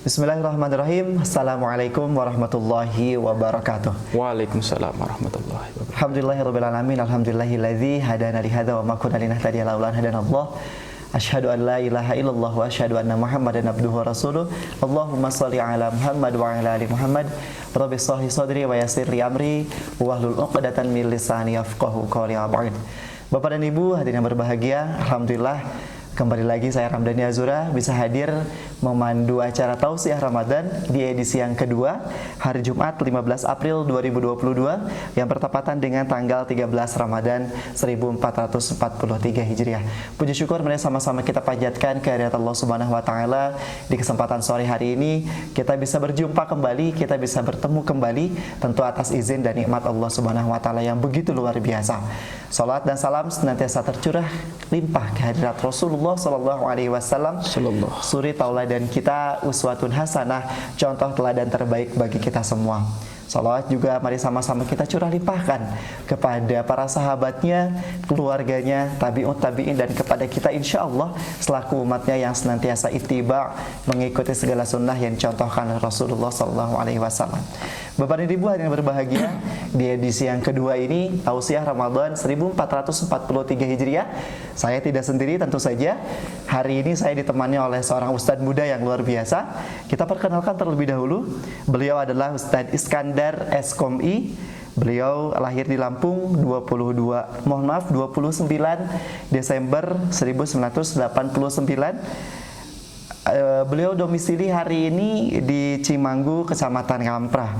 Bismillahirrahmanirrahim. Assalamualaikum warahmatullahi wabarakatuh. Waalaikumsalam warahmatullahi wabarakatuh. Alhamdulillahirabbil alamin. Alhamdulillahilladzi hadana li hadza wa ma kunna linahtadiya laula an hadanallah. Asyhadu an la ilaha illallah wa asyhadu anna Muhammadan abduhu wa rasuluh. Allahumma shalli ala Muhammad wa ala ali Muhammad. Rabbi shrah li sadri wa yassir li amri wahlul 'uqdatam min lisani yafqahu qawli. Bapak dan Ibu hadirin yang berbahagia, alhamdulillah kembali lagi saya Ramdhani Azura bisa hadir memandu acara Tausiah Ramadan di edisi yang kedua hari Jumat 15 April 2022 yang bertepatan dengan tanggal 13 Ramadan 1443 Hijriah. Puji syukur mari sama-sama kita panjatkan kehadirat Allah Subhanahu wa taala. Di kesempatan sore hari ini kita bisa berjumpa kembali, kita bisa bertemu kembali tentu atas izin dan nikmat Allah Subhanahu wa taala yang begitu luar biasa. Salat dan salam senantiasa tercurah limpah kehadirat Rasulullah sallallahu alaihi wasallam, suri tauladan kita, uswatun hasanah, contoh teladan terbaik bagi kita semua. Salawat juga mari sama-sama kita curah limpahkan kepada para sahabatnya, keluarganya, tabi'ut tabi'in, dan kepada kita insya Allah selaku umatnya yang senantiasa ittiba mengikuti segala sunnah yang contohkan Rasulullah sallallahu alaihi wasallam. Bapak dan Ibu yang berbahagia, di edisi yang kedua ini Tausiah Ramadan 1443 Hijriah, saya tidak sendiri tentu saja. Hari ini saya ditemani oleh seorang ustadz muda yang luar biasa. Kita perkenalkan terlebih dahulu. Beliau adalah Ustadz Iskandar S.Com.I. Beliau lahir di Lampung 29 Desember 1989. Beliau domisili hari ini di Cimanggu, Kecamatan Ngamprah.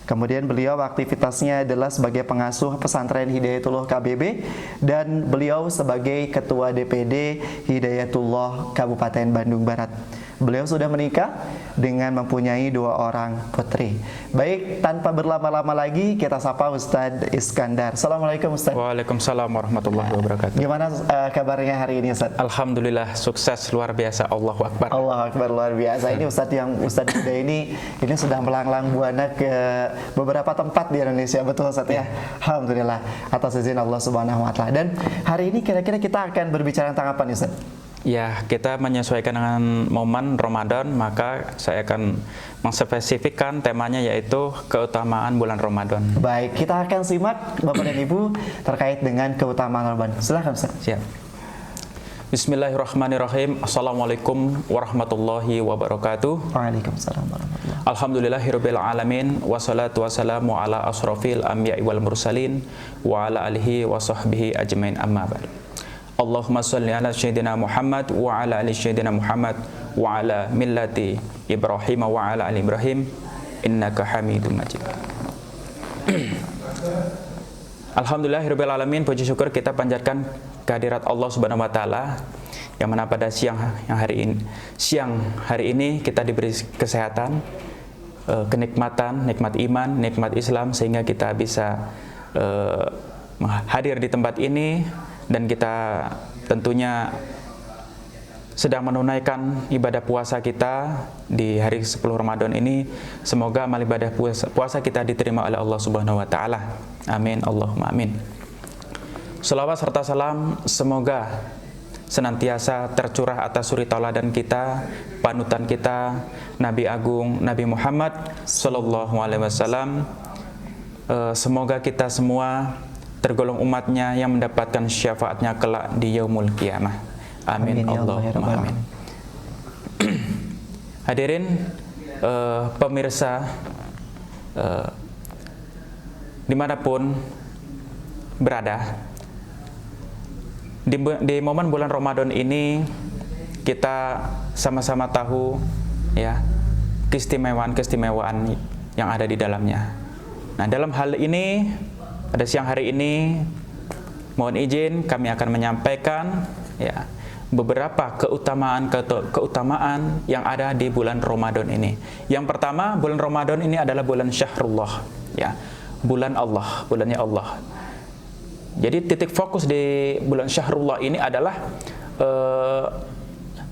Kemudian beliau aktivitasnya adalah sebagai pengasuh pesantren Hidayatullah KBB dan beliau sebagai ketua DPD Hidayatullah Kabupaten Bandung Barat. Beliau sudah menikah dengan mempunyai 2 orang putri. Baik, tanpa berlama-lama lagi kita sapa Ustadz Iskandar. Assalamualaikum Ustadz. Waalaikumsalam warahmatullahi wabarakatuh. Gimana kabarnya hari ini Ustadz? Alhamdulillah sukses luar biasa. Allahu Akbar. Allahu Akbar, luar biasa. Ini Ustadz muda ini sudah melanglang buana ke beberapa tempat di Indonesia, betul Ustadz ya? Alhamdulillah atas izin Allah Subhanahu wa taala. Dan hari ini kira-kira kita akan berbicara tentang apa nih Ustadz? Ya, kita menyesuaikan dengan momen Ramadan, maka saya akan mengspesifikkan temanya yaitu keutamaan bulan Ramadan. Baik, kita akan simak Bapak dan Ibu terkait dengan keutamaan Ramadan. Silakan Ustaz. Siap. Bismillahirrahmanirrahim. Assalamualaikum warahmatullahi wabarakatuh. Waalaikumsalam warahmatullahi wabarakatuh. Alhamdulillahirabbil alamin, wassalatu wassalamu ala asrofil anbiya'i wal mursalin wa ala alihi wa sahbihi ajmain, amma ba'd. Allahumma salli ala Sayyidina Muhammad wa ala ali Sayyidina Muhammad wa ala millati Ibrahim wa ala ali Ibrahim innaka Hamidum Majid. Alhamdulillahirabbil alamin, puji syukur kita panjatkan kehadirat Allah Subhanahu wa taala yang mana pada siang hari ini kita diberi kesehatan, kenikmatan, nikmat iman, nikmat Islam sehingga kita bisa hadir di tempat ini. Dan kita tentunya sedang menunaikan ibadah puasa kita di hari 10 Ramadan ini. Semoga amal ibadah puasa kita diterima oleh Allah Subhanahu wa taala. Amin, Allahumma amin. Shalawat serta salam semoga senantiasa tercurah atas suri tauladan kita, panutan kita, Nabi Agung Nabi Muhammad sallallahu alaihi wasallam. Semoga kita semua tergolong umatnya yang mendapatkan syafaatnya kelak di yaumul qiyamah. Amin, Allahumma amin. Hadirin pemirsa dimanapun berada, di momen bulan Ramadan ini kita sama-sama tahu ya keistimewaan yang ada di dalamnya. Nah, dalam hal ini pada siang hari ini mohon izin kami akan menyampaikan ya beberapa keutamaan yang ada di bulan Ramadan ini. Yang pertama, bulan Ramadan ini adalah bulan syahrullah ya, bulan Allah, bulannya Allah. Jadi titik fokus di bulan syahrullah ini adalah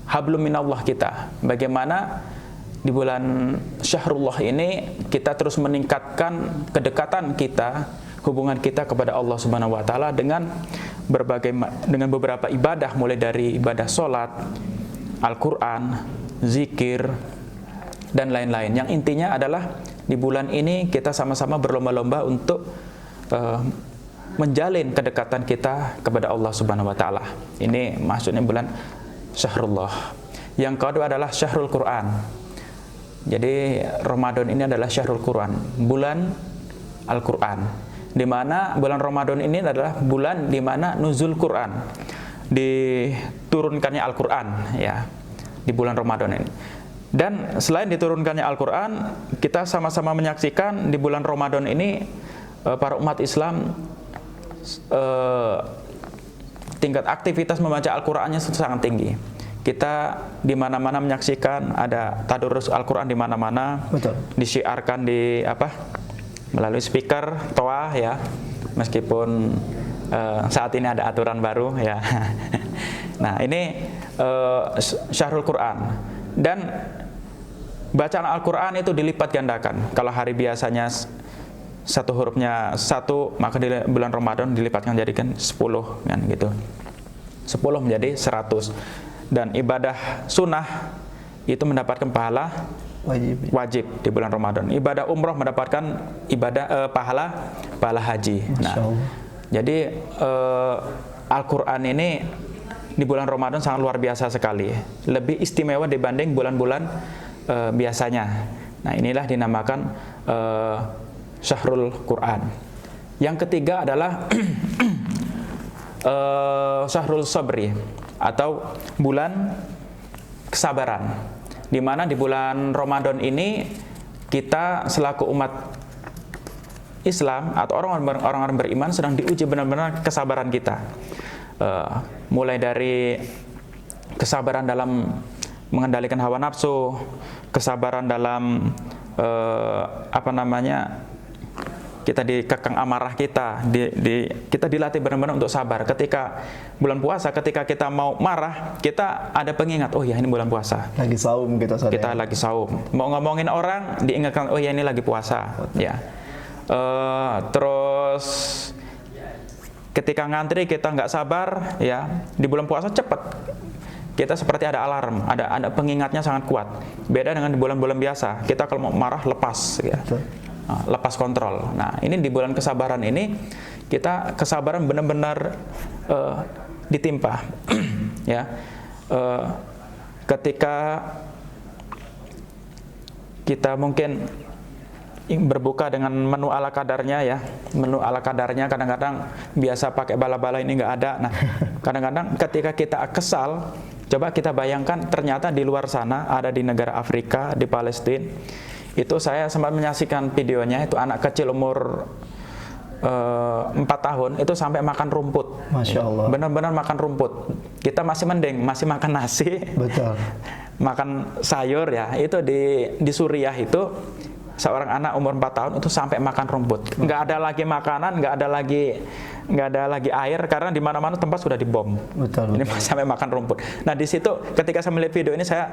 hablum minallah kita. Bagaimana di bulan syahrullah ini kita terus meningkatkan kedekatan kita, hubungan kita kepada Allah Subhanahu wa taala dengan beberapa ibadah, mulai dari ibadah salat, Al-Qur'an, zikir, dan lain-lain. Yang intinya adalah di bulan ini kita sama-sama berlomba-lomba untuk menjalin kedekatan kita kepada Allah Subhanahu wa taala. Ini maksudnya bulan Syahrullah. Yang kedua adalah Syahrul Quran. Jadi Ramadan ini adalah Syahrul Quran, bulan Al-Quran. Di mana bulan Ramadan ini adalah bulan di mana nuzul Quran, diturunkannya Al-Quran ya, di bulan Ramadan ini. Dan selain diturunkannya Al-Quran, kita sama-sama menyaksikan di bulan Ramadan ini para umat Islam tingkat aktivitas membaca Al-Qurannya sangat tinggi. Kita di mana-mana menyaksikan ada tadarus Al-Quran di mana-mana, disiarkan di melalui speaker toa ya, meskipun saat ini ada aturan baru ya. Nah ini Syahrul Quran, dan bacaan Al-Quran itu dilipat gandakan. Kalau hari biasanya satu hurufnya 1, maka di bulan Ramadan dilipatkan jadikan 10 kan gitu. 10 menjadi 100. Dan ibadah sunnah itu mendapatkan pahala wajib di bulan Ramadan. Ibadah umroh mendapatkan pahala haji. Nah, jadi Al-Quran ini di bulan Ramadan sangat luar biasa sekali, lebih istimewa dibanding bulan-bulan biasanya. Nah, inilah dinamakan Syahrul Quran. Yang ketiga adalah Syahrul Sabri, atau bulan kesabaran, di mana di bulan Ramadan ini kita selaku umat Islam atau orang-orang beriman sedang diuji benar-benar kesabaran kita, mulai dari kesabaran dalam mengendalikan hawa nafsu, kesabaran dalam kita dikekang amarah kita, kita dilatih benar-benar untuk sabar. Ketika bulan puasa, ketika kita mau marah, kita ada pengingat, oh ya ini bulan puasa. Lagi saum kita lagi saum. Mau ngomongin orang, diingatkan, oh ya ini lagi puasa. Ya. Terus ketika ngantri kita nggak sabar, ya di bulan puasa cepat. Kita seperti ada alarm, ada pengingatnya sangat kuat. Beda dengan di bulan-bulan biasa. Kita kalau mau marah lepas, ya. Lepas kontrol. Nah, ini di bulan kesabaran ini kita kesabaran benar-benar ditimpa. Ya, ketika kita mungkin berbuka dengan menu ala kadarnya ya, menu ala kadarnya kadang-kadang biasa pakai bala-bala ini nggak ada. Nah, kadang-kadang ketika kita kesal, coba kita bayangkan ternyata di luar sana ada di negara Afrika, di Palestina. Itu saya sempat menyaksikan videonya, itu anak kecil umur 4 tahun itu sampai makan rumput. Masya Allah. Benar-benar makan rumput. Kita masih mending, masih makan nasi. Betul. Makan sayur ya. Itu di Suriah itu seorang anak umur 4 tahun itu sampai makan rumput. Nggak ada lagi makanan, nggak ada lagi air karena di mana-mana tempat sudah dibom. Betul. Ini sampai makan rumput. Nah di situ ketika saya melihat video ini saya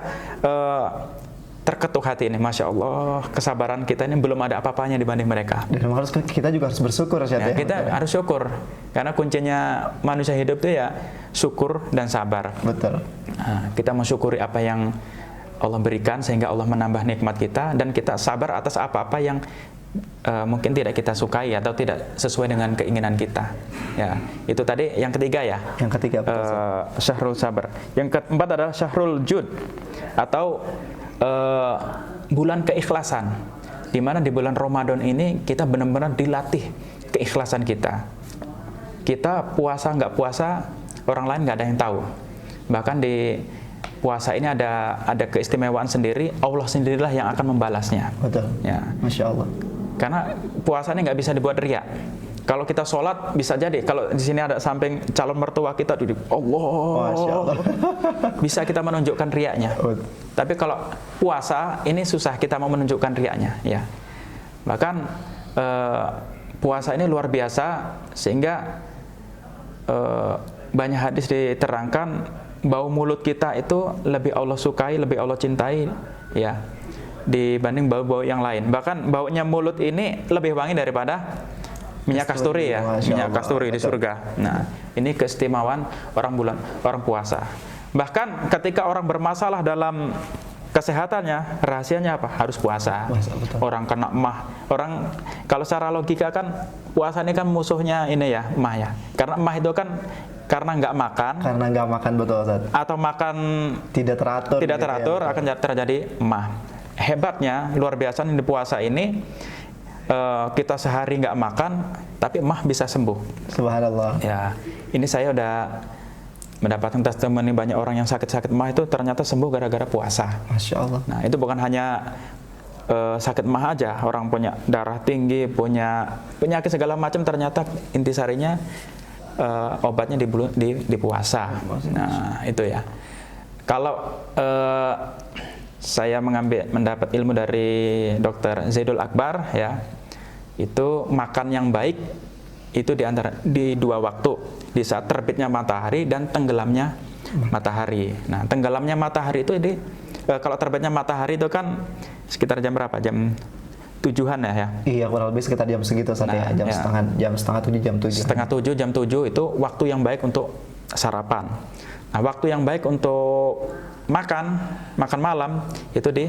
terketuk hati ini, Masya Allah, kesabaran kita ini belum ada apa-apanya dibanding mereka. Dan kita juga harus bersyukur ya. Kita harus syukur, karena kuncinya manusia hidup itu ya syukur dan sabar. Betul. Nah, kita mensyukuri apa yang Allah berikan sehingga Allah menambah nikmat kita, dan kita sabar atas apa-apa yang mungkin tidak kita sukai atau tidak sesuai dengan keinginan kita. Ya, itu tadi yang ketiga ya. Yang ketiga Syahrul Sabar. Yang keempat adalah Syahrul Jud, atau bulan keikhlasan, di mana di bulan Ramadan ini kita benar-benar dilatih keikhlasan kita. Kita puasa nggak puasa, orang lain nggak ada yang tahu. Bahkan di puasa ini ada keistimewaan sendiri, Allah sendirilah yang akan membalasnya. Betul. Ya. Masya Allah. Karena puasa ini nggak bisa dibuat riya. Kalau kita sholat bisa jadi, kalau di sini ada samping calon mertua kita duduk, Allah, bisa kita menunjukkan riaknya. Tapi kalau puasa ini susah kita mau menunjukkan riaknya, ya. Bahkan puasa ini luar biasa sehingga banyak hadis diterangkan bau mulut kita itu lebih Allah sukai, lebih Allah cintai, ya, dibanding bau-bau yang lain. Bahkan baunya mulut ini lebih wangi daripada minyak kasturi ya, minyak kasturi di surga. Nah, ini keistimewaan orang puasa. Bahkan ketika orang bermasalah dalam kesehatannya, rahasianya apa? Harus puasa. Betul. Orang kena emah, orang kalau secara logika kan puasa ini kan musuhnya ini ya, emah ya. Karena emah itu kan karena nggak makan. Karena nggak makan, betul Ustaz. Atau makan Tidak teratur. tidak gitu teratur ya, akan terjadi emah. Hebatnya, luar biasa di puasa ini kita sehari nggak makan, tapi emah bisa sembuh. Subhanallah. Ya, ini saya udah mendapatkan testimoni banyak orang yang sakit-sakit emah itu ternyata sembuh gara-gara puasa. Masya Allah. Nah, itu bukan hanya sakit emah aja, orang punya darah tinggi, punya penyakit segala macam, ternyata intisarinya obatnya di puasa. Nah, itu ya. Kalau saya mendapat ilmu dari Dr. Zaidul Akbar ya, itu makan yang baik itu di 2 waktu, di saat terbitnya matahari dan tenggelamnya matahari. Nah, tenggelamnya matahari itu kalau terbitnya matahari itu kan sekitar jam berapa? Jam 7-an ya? Iya, kurang lebih sekitar jam segitu Ustaz ya. Jam setengah 7, jam 7. Setengah 7, jam 7 itu waktu yang baik untuk sarapan. Nah, waktu yang baik untuk makan malam itu di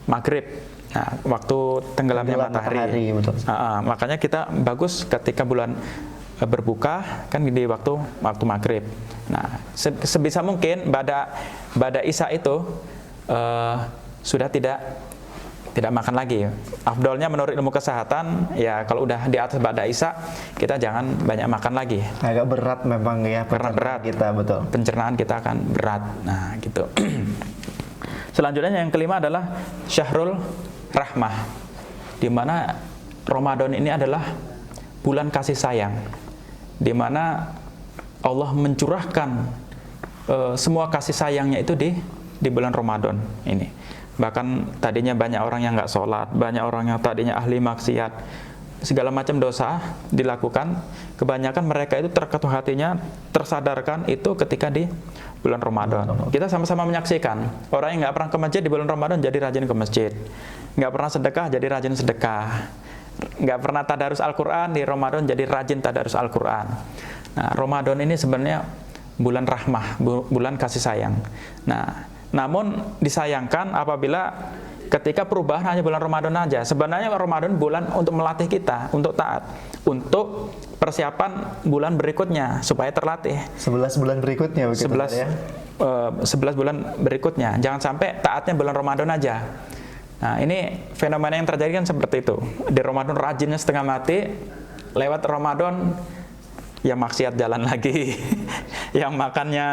maghrib. Nah, waktu tenggelamnya matahari. Betul. Makanya kita bagus ketika bulan berbuka kan di waktu maghrib. Nah, sebisa mungkin pada isya itu sudah tidak makan lagi. Afdolnya menurut ilmu kesehatan ya, kalau udah di atas pada isya kita jangan banyak makan lagi. Agak berat memang ya, berat kita, betul. Pencernaan kita akan berat. Nah, gitu. Selanjutnya yang kelima adalah Syahrul Rahmah, di mana Ramadan ini adalah bulan kasih sayang, di mana Allah mencurahkan semua kasih sayangnya itu di bulan Ramadan ini. Bahkan tadinya banyak orang yang nggak sholat, banyak orang yang tadinya ahli maksiat, segala macam dosa dilakukan, kebanyakan mereka itu terketuk hatinya, tersadarkan itu ketika di bulan Ramadan. Kita sama-sama menyaksikan orang yang nggak pernah ke masjid di bulan Ramadan jadi rajin ke masjid, nggak pernah sedekah jadi rajin sedekah, nggak pernah tadarus Al-Quran di Ramadan jadi rajin tadarus Al-Quran. Nah, Ramadan ini sebenarnya bulan rahmah, bulan kasih sayang. Nah, namun disayangkan apabila ketika perubahan hanya bulan Ramadan aja. Sebenarnya Ramadan bulan untuk melatih kita untuk taat, untuk persiapan bulan berikutnya supaya terlatih. 11 bulan berikutnya begitu 11 ya. 11 bulan berikutnya. Jangan sampai taatnya bulan Ramadan aja. Nah, ini fenomena yang terjadi kan seperti itu. Di Ramadan rajinnya setengah mati, lewat Ramadan yang maksiat jalan lagi. Yang makannya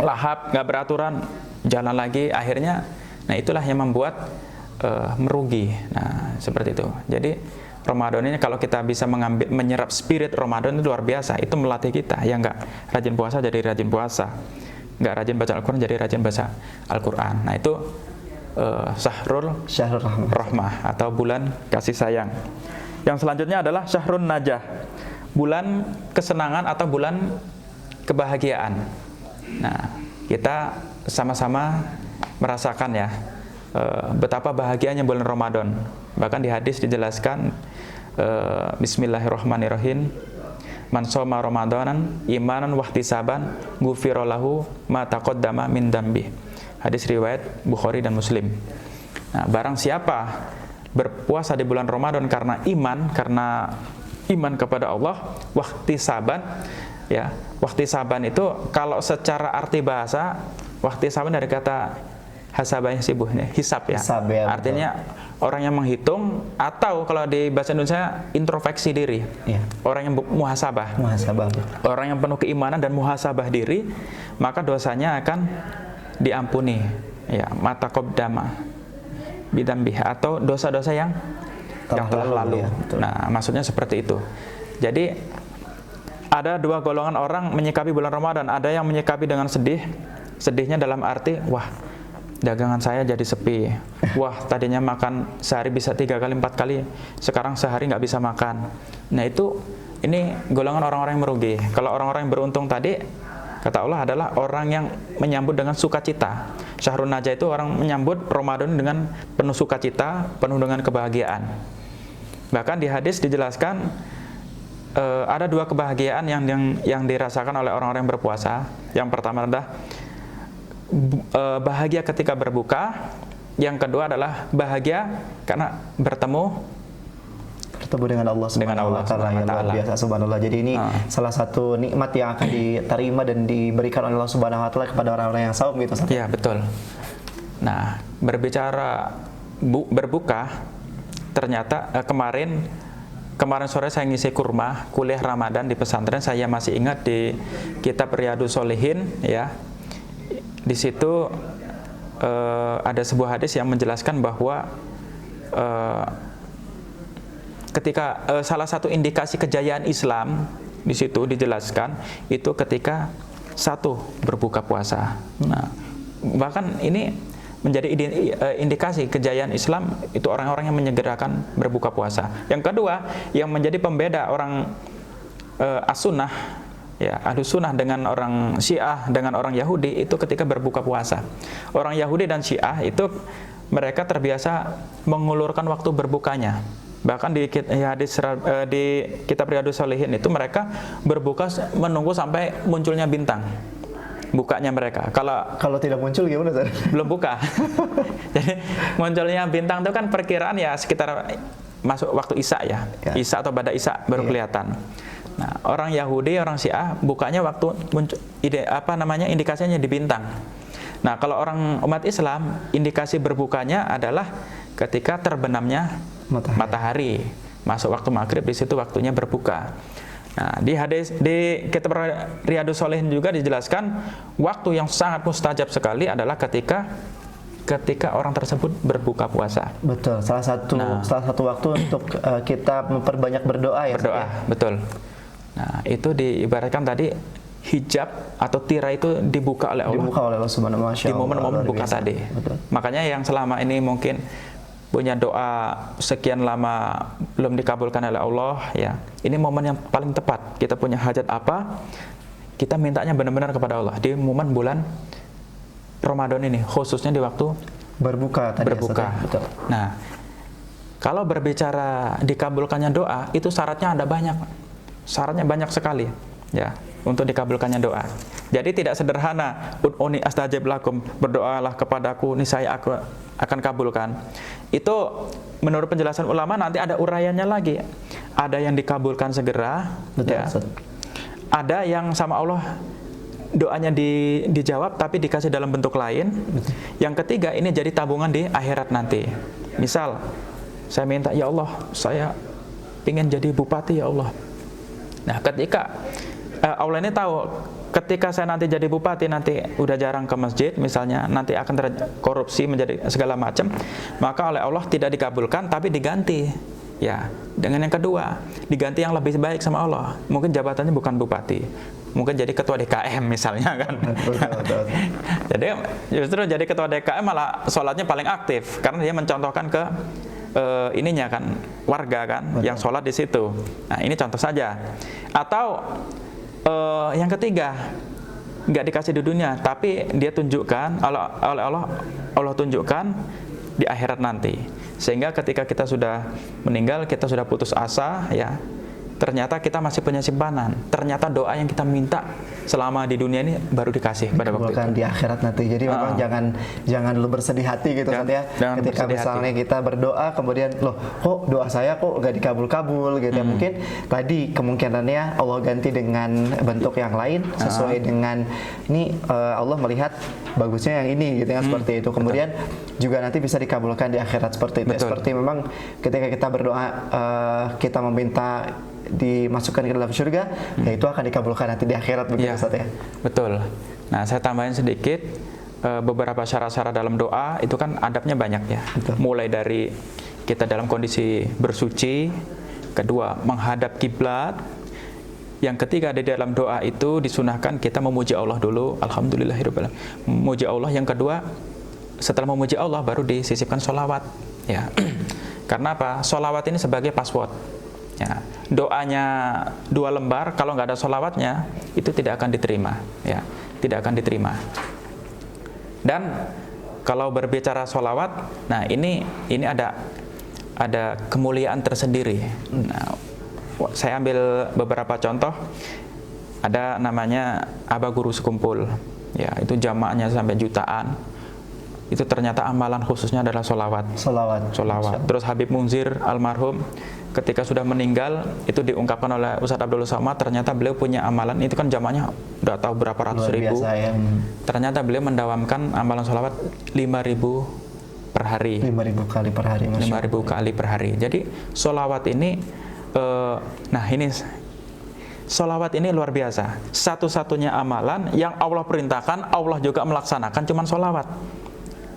lahap, nggak beraturan, jalan lagi, akhirnya, nah itulah yang membuat merugi. Nah, seperti itu. Jadi Ramadan ini kalau kita bisa menyerap spirit Ramadan itu luar biasa. Itu melatih kita, yang nggak rajin puasa jadi rajin puasa, nggak rajin baca Al-Quran jadi rajin baca Al-Quran. Nah, itu Syahrul Rahmah atau bulan kasih sayang. Yang selanjutnya adalah Syahrun Najah, bulan kesenangan atau bulan kebahagiaan. Nah, kita sama-sama merasakan ya betapa bahagianya bulan Ramadan. Bahkan di hadis dijelaskan Bismillahirrahmanirrahim, man shoma ramadanan imanan wahtisaban ghufira lahu ma taqaddama min dambi. Hadis riwayat Bukhari dan Muslim. Nah, barang siapa berpuasa di bulan Ramadan karena iman kepada Allah, wahtisaban ya. Wahtisaban itu kalau secara arti bahasa, wahtisaban dari kata hasabah sibuhnya, hisab ya. Artinya orang yang menghitung, atau kalau di bahasa Indonesia introspeksi diri. Ya. Orang yang muhasabah. Orang yang penuh keimanan dan muhasabah diri, maka dosanya akan diampuni. Ya, mata qabdama bidambih, atau dosa-dosa yang telah lalu. Ya, nah, maksudnya seperti itu. Jadi ada dua golongan orang menyikapi bulan Ramadan. Ada yang menyikapi dengan sedih. Sedihnya dalam arti, wah, dagangan saya jadi sepi. Wah, tadinya makan sehari bisa 3 kali 4 kali, sekarang sehari nggak bisa makan. Nah, ini golongan orang-orang yang merugi. Kalau orang-orang yang beruntung tadi, kata Allah adalah orang yang menyambut dengan sukacita. Syahrun Najah itu orang menyambut Ramadan dengan penuh sukacita, penuh dengan kebahagiaan. Bahkan di hadis dijelaskan ada 2 kebahagiaan yang dirasakan oleh orang-orang yang berpuasa. Yang pertama adalah bahagia ketika berbuka. Yang kedua adalah bahagia karena bertemu dengan Allah Subhanahu wa taala yang luar biasa, subhanallah. Jadi ini salah satu nikmat yang akan diterima dan diberikan oleh Allah Subhanahu wa taala kepada orang-orang yang saum gitu. Iya, betul. Nah, berbicara berbuka, ternyata kemarin sore saya ngisi kurma kuliah Ramadan di pesantren. Saya masih ingat di kitab Riyadhus Shalihin ya. Di situ ada sebuah hadis yang menjelaskan bahwa ketika salah satu indikasi kejayaan Islam di situ dijelaskan itu ketika satu berbuka puasa. Nah, bahkan ini menjadi indikasi kejayaan Islam itu orang-orang yang menyegerakan berbuka puasa. Yang kedua, yang menjadi pembeda orang as-sunnah ya, Ahlus Sunnah dengan orang Syiah dengan orang Yahudi itu ketika berbuka puasa. Orang Yahudi dan Syiah itu mereka terbiasa mengulurkan waktu berbukanya. Bahkan di kitab Riyadhus Shalihin itu mereka berbuka menunggu sampai munculnya bintang. Bukanya mereka. Kalau tidak muncul gimana, Ustaz? Belum buka. Jadi munculnya bintang itu kan perkiraan ya sekitar masuk waktu Isya ya. Isya atau ba'da Isya baru kelihatan. Nah, orang Yahudi, orang Syiah bukanya waktu muncul indikasinya di bintang. Nah, kalau orang umat Islam indikasi berbukanya adalah ketika terbenamnya matahari. Masuk waktu maghrib, di situ waktunya berbuka. Nah, di kitab Riyadhus Shalihin juga dijelaskan waktu yang sangat mustajab sekali adalah ketika orang tersebut berbuka puasa. Betul. Salah satu waktu untuk kita memperbanyak berdoa ya. Berdoa, betul. Nah, itu diibaratkan tadi hijab atau tirai itu dibuka oleh Allah. Dibuka oleh Allah Subhanahu wa taala. Di momen-momen buka tadi. Betul. Makanya yang selama ini mungkin punya doa sekian lama belum dikabulkan oleh Allah ya. Ini momen yang paling tepat. Kita punya hajat apa? Kita mintanya benar-benar kepada Allah di momen bulan Ramadan ini, khususnya di waktu berbuka tadi. Berbuka. Betul. Nah, kalau berbicara dikabulkannya doa, itu syaratnya ada banyak. Syaratnya banyak sekali ya untuk dikabulkannya doa. Jadi tidak sederhana ud'uni astajib lakum, berdoalah kepadaku niscaya aku akan kabulkan. Itu menurut penjelasan ulama nanti ada uraiannya lagi. Ada yang dikabulkan segera, betul, ya. Ada yang sama Allah doanya dijawab tapi dikasih dalam bentuk lain. Betul. Yang ketiga ini jadi tabungan di akhirat nanti. Misal saya minta, ya Allah saya ingin jadi bupati ya Allah. Nah, ketika Allah ini tahu ketika saya nanti jadi bupati nanti udah jarang ke masjid misalnya, nanti akan korupsi menjadi segala macam, maka oleh Allah tidak dikabulkan tapi diganti ya dengan yang kedua, diganti yang lebih baik sama Allah. Mungkin jabatannya bukan bupati, mungkin jadi ketua DKM misalnya kan. Jadi justru jadi ketua DKM malah sholatnya paling aktif karena dia mencontohkan ke ininya kan warga kan. Betul. Yang sholat di situ. Nah, ini contoh saja. Atau yang ketiga nggak dikasih di dunia tapi dia tunjukkan oleh Allah tunjukkan di akhirat nanti, sehingga ketika kita sudah meninggal, kita sudah putus asa ya, ternyata kita masih punya simpanan, ternyata doa yang kita minta selama di dunia ini baru dikasih pada waktu itu di akhirat nanti. Jadi memang jangan dulu bersedih hati gitu kan ya, ketika misalnya kita berdoa kemudian loh kok doa saya kok gak dikabul-kabul gitu ya. Mungkin tadi kemungkinannya Allah ganti dengan bentuk yang lain sesuai dengan ini Allah melihat bagusnya yang ini gitu ya, seperti itu. Kemudian juga nanti bisa dikabulkan di akhirat seperti itu. Seperti memang ketika kita berdoa kita meminta dimasukkan ke dalam surga, ya itu akan dikabulkan nanti di akhirat begitu ya, Ustaz ya. Betul. Nah, saya tambahin sedikit beberapa syarat-syarat dalam doa itu kan adabnya banyak ya. Betul. Mulai dari kita dalam kondisi bersuci, kedua menghadap kiblat, yang ketiga di dalam doa itu disunahkan kita memuji Allah dulu, alhamdulillahirabbil alamin. Memuji Allah, yang kedua setelah memuji Allah baru disisipkan sholawat ya. Karena apa? Sholawat ini sebagai password. Ya, doanya 2 lembar kalau nggak ada sholawatnya itu tidak akan diterima ya, tidak akan diterima. Dan kalau berbicara sholawat, nah ini ada kemuliaan tersendiri. Nah, saya ambil beberapa contoh. Ada namanya Aba Guru Sekumpul ya itu jamaahnya sampai jutaan. Itu ternyata amalan khususnya adalah sholawat. Terus Habib Munzir almarhum ketika sudah meninggal itu diungkapkan oleh Ustadz Abdul Somad, ternyata beliau punya amalan, itu kan jamaahnya udah tahu berapa ratus ribu. Ternyata beliau mendawamkan amalan sholawat 5.000 per hari. 5.000 kali per hari. 5.000 kali per hari. Jadi sholawat ini, sholawat ini luar biasa. Satu-satunya amalan yang Allah perintahkan, Allah juga melaksanakan, cuman sholawat.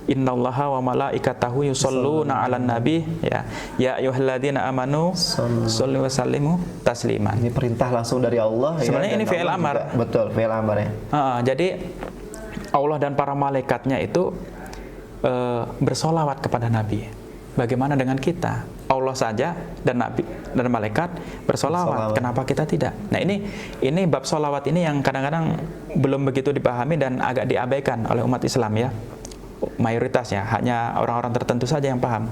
Innallaha wa malaikatahu yusholluna 'alan nabi, ya ayyuhalladzina amanu shollu wa sallimu tasliman. Ini perintah langsung dari Allah. Sebenarnya ini fi'il amar. Betul, fi'il amar ya. Jadi Allah dan para malaikatnya itu bersolawat kepada Nabi. Bagaimana dengan kita? Allah saja dan Nabi dan malaikat bersolawat. Kenapa kita tidak? Nah ini bab solawat ini yang kadang-kadang belum begitu dipahami dan agak diabaikan oleh umat Islam ya. Mayoritasnya hanya orang-orang tertentu saja yang paham.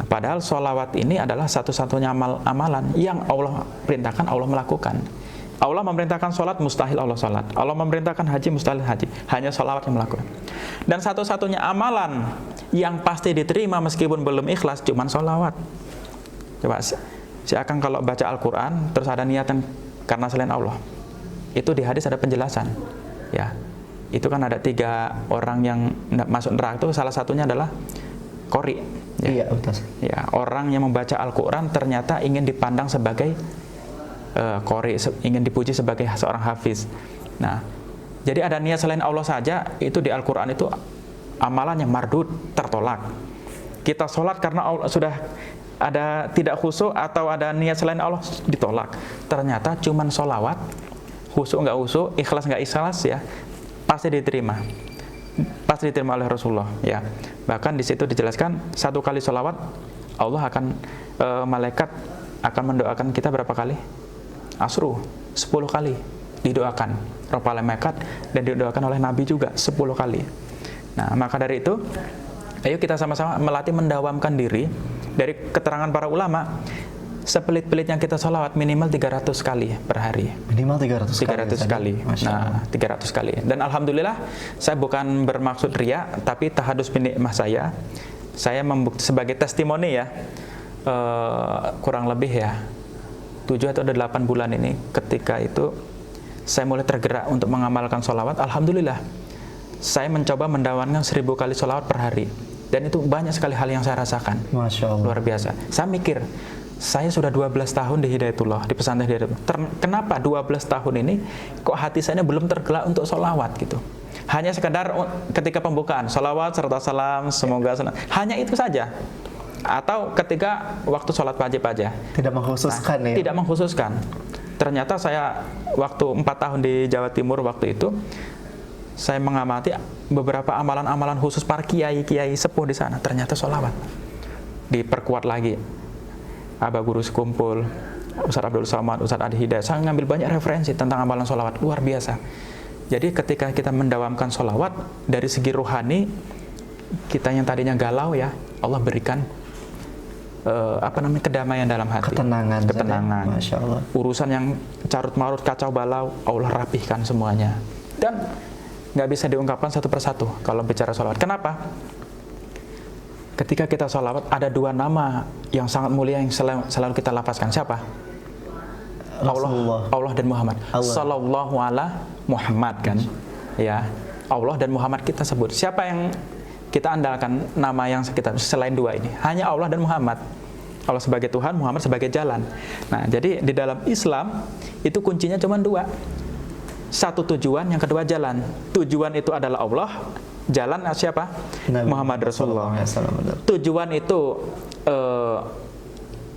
Nah, padahal sholawat ini adalah satu-satunya amalan yang Allah perintahkan, Allah melakukan. Allah memerintahkan sholat, mustahil Allah sholat. Allah memerintahkan haji, mustahil haji. Hanya sholawat yang melakukan. Dan satu-satunya amalan yang pasti diterima meskipun belum ikhlas cuman sholawat. Coba si Akang kalau baca Al-Quran terus ada niatan karena selain Allah, itu di hadis ada penjelasan ya. Itu kan ada 3 orang yang masuk neraka, itu salah satunya adalah qori ya. Iya, betul. Ya, orang yang membaca Al-Quran ternyata ingin dipandang sebagai qori, ingin dipuji sebagai seorang hafiz. Nah, jadi ada niat selain Allah saja, itu di Al-Quran itu amalannya mardud, tertolak. Kita sholat karena Allah sudah ada tidak khusyuk atau ada niat selain Allah, ditolak. Ternyata cuman sholawat, khusyuk nggak khusyuk, ikhlas nggak ikhlas ya, pasti diterima oleh Rasulullah ya. Bahkan di situ dijelaskan 1 kali sholawat Allah akan malaikat akan mendoakan kita berapa kali? 10 kali didoakan oleh malaikat dan didoakan oleh Nabi juga 10 kali. Nah, maka dari itu ayo kita sama-sama melatih mendawamkan diri. Dari keterangan para ulama, sepelit-pelitnya kita sholawat minimal 300 kali per hari. Minimal 300 kali. Nah, 300 kali. Dan alhamdulillah saya bukan bermaksud riya, tapi tahadus binikmah saya sebagai testimoni ya, kurang lebih ya 7 atau 8 bulan ini, ketika itu saya mulai tergerak untuk mengamalkan sholawat. Alhamdulillah saya mencoba mendawamkan 1000 kali sholawat per hari. Dan itu banyak sekali hal yang saya rasakan. Masya Allah. Luar biasa. Saya mikir, saya sudah 12 tahun di Hidayatullah, di pesantren Hidayatullah. Kenapa 12 tahun ini kok hati saya belum tergerak untuk sholawat gitu? Hanya sekedar ketika pembukaan, sholawat serta salam, semoga senang. Hanya itu saja. Atau ketika waktu sholat wajib aja. Tidak mengkhususkan ya? Tidak mengkhususkan. Ternyata saya waktu 4 tahun di Jawa Timur waktu itu, saya mengamati beberapa amalan-amalan khusus para kiai-kiai sepuh di sana. Ternyata sholawat diperkuat lagi. Abah Guru Sekumpul, Ustadz Abdul Somad, Ustadz Adi Hidayat, saya ngambil banyak referensi tentang amalan sholawat, luar biasa. Jadi ketika kita mendawamkan sholawat, dari segi rohani, kita yang tadinya galau ya, Allah berikan kedamaian dalam hati, ketenangan. Masya Allah. Urusan yang carut marut, kacau balau, Allah rapihkan semuanya. Dan nggak bisa diungkapkan satu persatu kalau bicara sholawat. Kenapa? Ketika kita sholawat ada 2 nama yang sangat mulia yang selalu kita lafazkan. Siapa? Allah dan Muhammad. Sallallahu ala Muhammad kan? Ya, Allah dan Muhammad kita sebut. Siapa yang kita andalkan nama yang kita selain 2 ini? Hanya Allah dan Muhammad. Allah sebagai Tuhan, Muhammad sebagai jalan. Nah, jadi di dalam Islam itu kuncinya cuma 2. Satu tujuan, yang kedua jalan. Tujuan itu adalah Allah, jalan siapa? Nabi Muhammad Rasulullah. Tujuan itu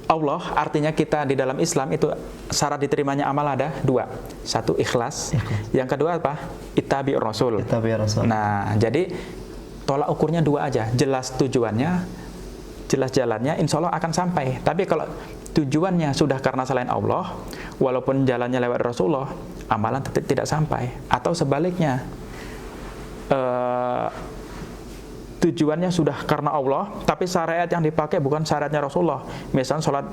Allah, artinya kita di dalam Islam itu syarat diterimanya amal ada 2. 1 ikhlas. Yang kedua apa? Ittabi Rasul. Nah, jadi tolak ukurnya 2 aja. Jelas tujuannya, jelas jalannya, insya Allah akan sampai. Tapi kalau tujuannya sudah karena selain Allah, walaupun jalannya lewat Rasulullah, amalan tidak sampai. Atau sebaliknya, tujuannya sudah karena Allah, tapi syariat yang dipakai bukan syariatnya Rasulullah. Misalnya sholat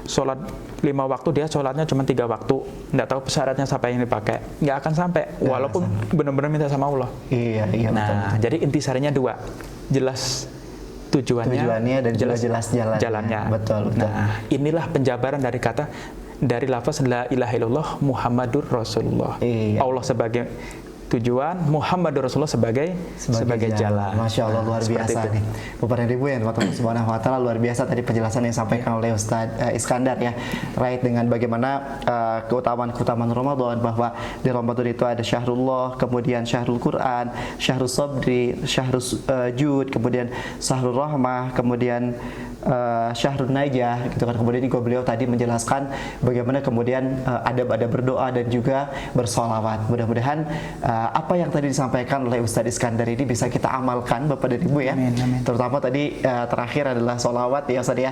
sholat 5 waktu, dia sholatnya cuma 3 waktu, nggak tahu syaratnya siapa yang dipakai, nggak akan sampai walaupun benar-benar minta sama Allah. Iya, Nah, betul. jadi intisarinya 2, jelas tujuannya Dan juga jelas jalannya. Betul. Nah, inilah penjabaran dari lafaz la ilaha illallah Muhammadur Rasulullah. Iya. Allah sebagai tujuan, Muhammadur Rasulullah sebagai jalan. Masya Allah, luar biasa nih Bapak dan Ibu yang Allah Subhanahu wa Ta'ala, luar biasa tadi penjelasan yang disampaikan oleh Ustaz Iskandar ya, terkait dengan bagaimana keutamaan Ramadan, bahwa di Ramadan itu ada syahrullah, kemudian syahrul Quran, syahrul sabri, syahrul jud, kemudian syahrul rahmah, kemudian syahrul najah gitu kan. Kemudian juga beliau tadi menjelaskan bagaimana kemudian adab-adab berdoa dan juga bersolawat. Mudah-mudahan apa yang tadi disampaikan oleh Ustadz Iskandar ini bisa kita amalkan Bapak dan Ibu ya. Amin, amin. Terutama tadi terakhir adalah solawat ya Ustadz ya.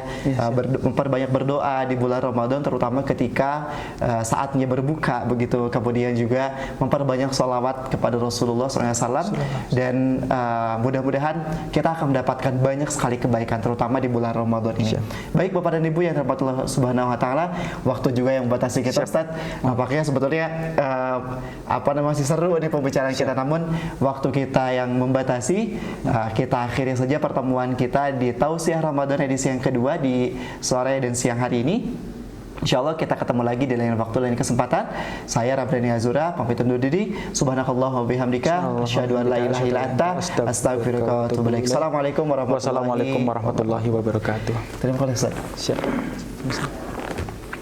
Memperbanyak berdoa di bulan Ramadan, terutama ketika saatnya berbuka begitu. Kemudian juga memperbanyak solawat kepada Rasulullah SAW. Dan mudah-mudahan kita akan mendapatkan banyak sekali kebaikan, terutama di bulan Ramadan ini. Baik Bapak dan Ibu yang dirahmati Allah Subhanahu wa Ta'ala, waktu juga yang membatasi kita Ustaz. Nampaknya sebetulnya masih seru nih pembicaraan kita, namun waktu kita yang membatasi. Kita akhiri saja pertemuan kita di Tausiah Ramadan edisi yang kedua di sore dan siang hari ini. Insyaallah kita ketemu lagi di lain waktu, lain kesempatan. Saya Rabrani Azura pamit undur diri. Subhanakallahumma wa bihamdika asyhadu an la ilaha illa anta astaghfiruka wa atubu ilaik. Assalamualaikum warahmatullahi wabarakatuh. Terima kasih Ustaz. Siap.